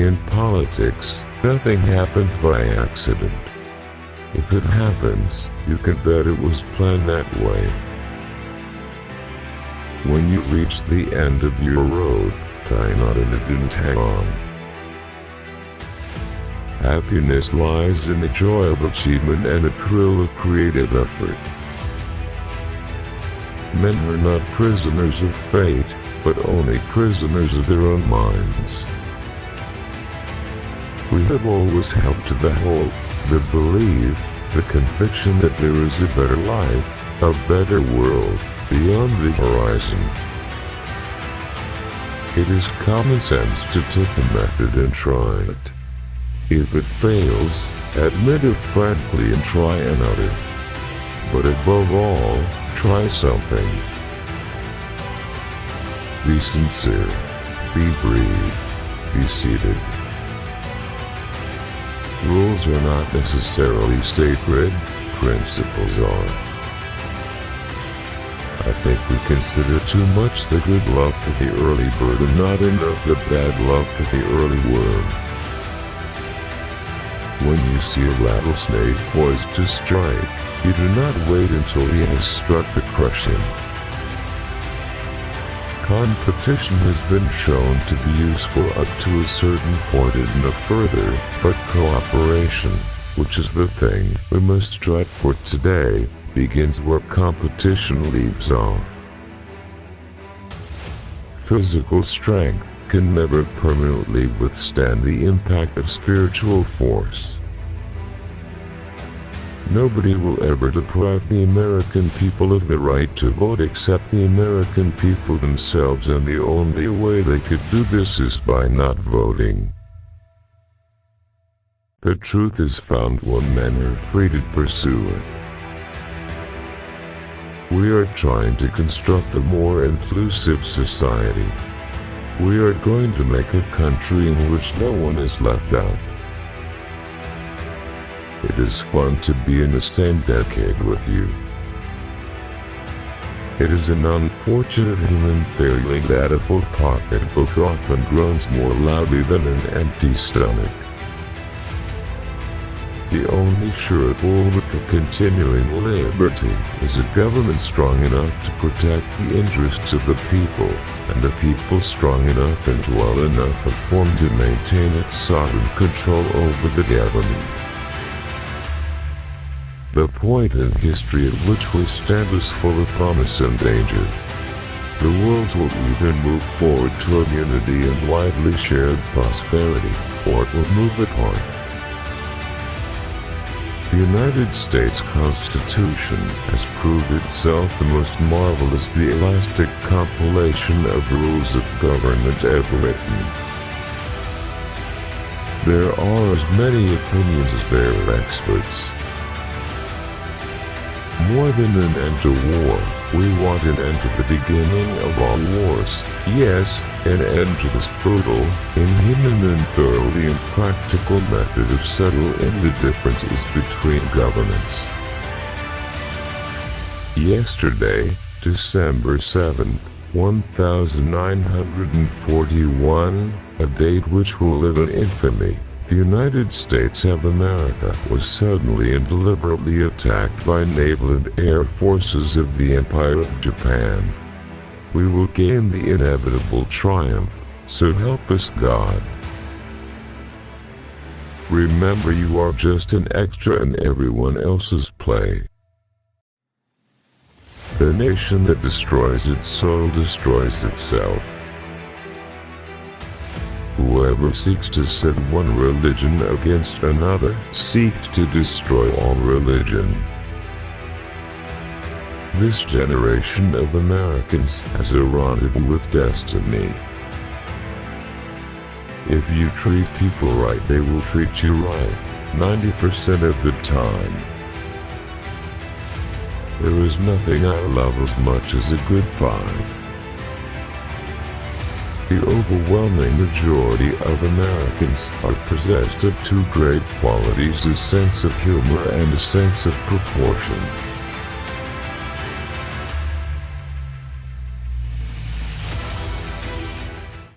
In politics, nothing happens by accident. If it happens, you can bet it was planned that way. When you reach the end of your road, tie a knot and it didn't hang on. Happiness lies in the joy of achievement and the thrill of creative effort. Men are not prisoners of fate, but only prisoners of their own minds. We have always held to the hope, the belief, the conviction that there is a better life, a better world, beyond the horizon. It is common sense to take a method and try it. If it fails, admit it frankly and try another. But above all, try something. Be sincere. Be brief. Be seated. Rules are not necessarily sacred, principles are. I think we consider too much the good luck of the early bird and not enough the bad luck of the early worm. When you see a rattlesnake poised to strike, you do not wait until he has struck to crush him. Competition has been shown to be useful up to a certain point and no further, but cooperation, which is the thing we must strive for today, begins where competition leaves off. Physical strength can never permanently withstand the impact of spiritual force. Nobody will ever deprive the American people of the right to vote except the American people themselves, and the only way they could do this is by not voting. The truth is found when men are free to pursue it. We are trying to construct a more inclusive society. We are going to make a country in which no one is left out. It is fun to be in the same decade with you. It is an unfortunate human failing that a full pocketbook often groans more loudly than an empty stomach. The only sure bulwark of continuing liberty is a government strong enough to protect the interests of the people, and the people strong enough and well enough informed to maintain its sovereign control over the government. The point in history at which we stand is full of promise and danger. The world will either move forward to a unity and widely shared prosperity, or it will move apart. The United States Constitution has proved itself the most marvelous, the elastic compilation of rules of government ever written. There are as many opinions as there are experts. More than an end to war, we want an end to the beginning of all wars. Yes, an end to this brutal, inhuman and thoroughly impractical method of settling the differences between governments. Yesterday, December 7th, 1941, a date which will live in infamy, the United States of America was suddenly and deliberately attacked by naval and air forces of the Empire of Japan. We will gain the inevitable triumph, so help us God. Remember, you are just an extra in everyone else's play. The nation that destroys its soul destroys itself. Whoever seeks to set one religion against another seeks to destroy all religion. This generation of Americans has a rendezvous with destiny. If you treat people right, they will treat you right, 90% of the time. There is nothing I love as much as a good fight. The overwhelming majority of Americans are possessed of two great qualities: a sense of humor and a sense of proportion.